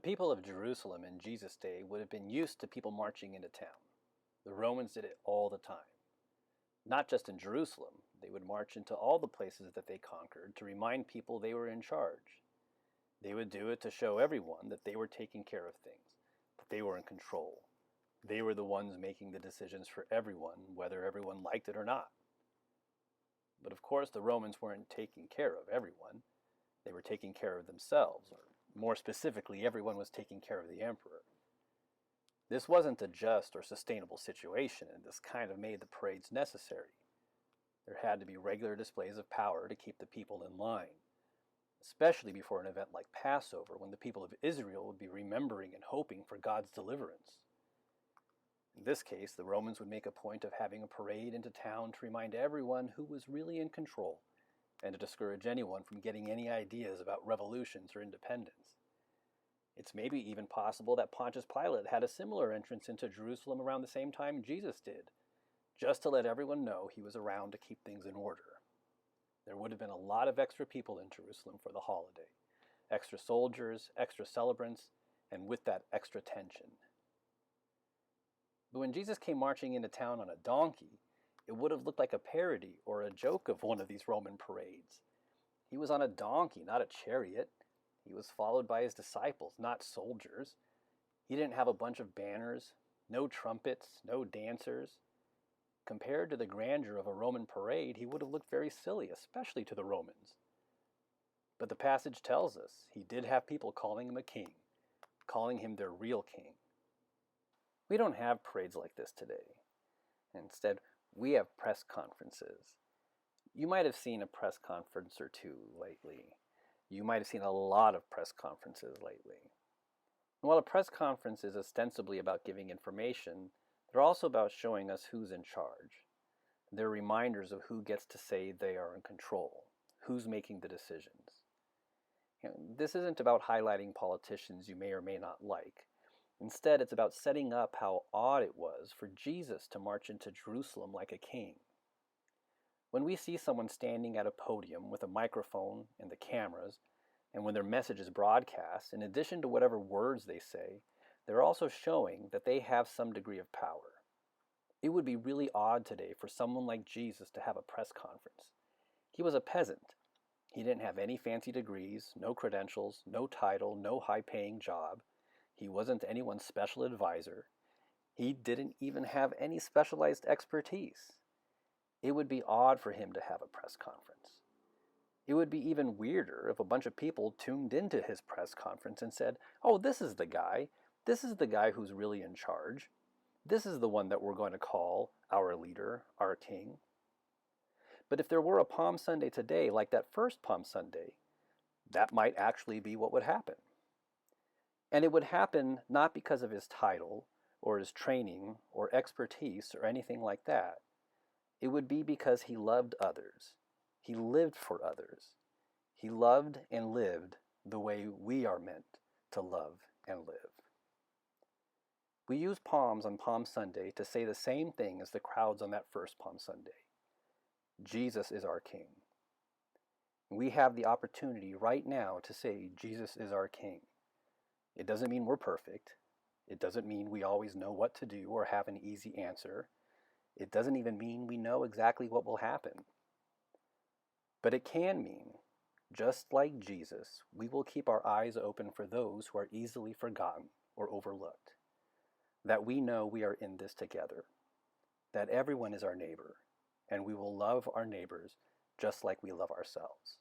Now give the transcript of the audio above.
people of Jerusalem in Jesus' day would have been used to people marching into town. The Romans did it all the time. Not just in Jerusalem, they would march into all the places that they conquered to remind people they were in charge. They would do it to show everyone that they were taking care of things, that they were in control. They were the ones making the decisions for everyone, whether everyone liked it or not. But of course, the Romans weren't taking care of everyone. They were taking care of themselves, or more specifically, everyone was taking care of the emperor. This wasn't a just or sustainable situation, and this kind of made the parades necessary. There had to be regular displays of power to keep the people in line, especially before an event like Passover, when the people of Israel would be remembering and hoping for God's deliverance. In this case, the Romans would make a point of having a parade into town to remind everyone who was really in control, and to discourage anyone from getting any ideas about revolutions or independence. It's maybe even possible that Pontius Pilate had a similar entrance into Jerusalem around the same time Jesus did, just to let everyone know he was around to keep things in order. There would have been a lot of extra people in Jerusalem for the holiday. Extra soldiers, extra celebrants, and with that extra tension. But when Jesus came marching into town on a donkey, it would have looked like a parody or a joke of one of these Roman parades. He was on a donkey, not a chariot. He was followed by his disciples, not soldiers. He didn't have a bunch of banners, no trumpets, no dancers. Compared to the grandeur of a Roman parade, he would have looked very silly, especially to the Romans. But the passage tells us he did have people calling him a king, calling him their real king. We don't have parades like this today. Instead, we have press conferences. You might have seen a press conference or two lately. You might have seen a lot of press conferences lately. And while a press conference is ostensibly about giving information, they're also about showing us who's in charge. They're reminders of who gets to say they are in control, who's making the decisions. This isn't about highlighting politicians you may or may not like. Instead, it's about setting up how odd it was for Jesus to march into Jerusalem like a king. When we see someone standing at a podium with a microphone and the cameras, and when their message is broadcast, in addition to whatever words they say, they're also showing that they have some degree of power. It would be really odd today for someone like Jesus to have a press conference. He was a peasant. He didn't have any fancy degrees, no credentials, no title, no high-paying job. He wasn't anyone's special advisor. He didn't even have any specialized expertise. It would be odd for him to have a press conference. It would be even weirder if a bunch of people tuned into his press conference and said, "Oh, this is the guy. This is the guy who's really in charge. This is the one that we're going to call our leader, our king." But if there were a Palm Sunday today, like that first Palm Sunday, that might actually be what would happen. And it would happen not because of his title, or his training, or expertise, or anything like that. It would be because he loved others. He lived for others. He loved and lived the way we are meant to love and live. We use palms on Palm Sunday to say the same thing as the crowds on that first Palm Sunday. Jesus is our King. We have the opportunity right now to say Jesus is our King. It doesn't mean we're perfect. It doesn't mean we always know what to do or have an easy answer. It doesn't even mean we know exactly what will happen. But it can mean, just like Jesus, we will keep our eyes open for those who are easily forgotten or overlooked. That we know we are in this together. That everyone is our neighbor, and we will love our neighbors just like we love ourselves.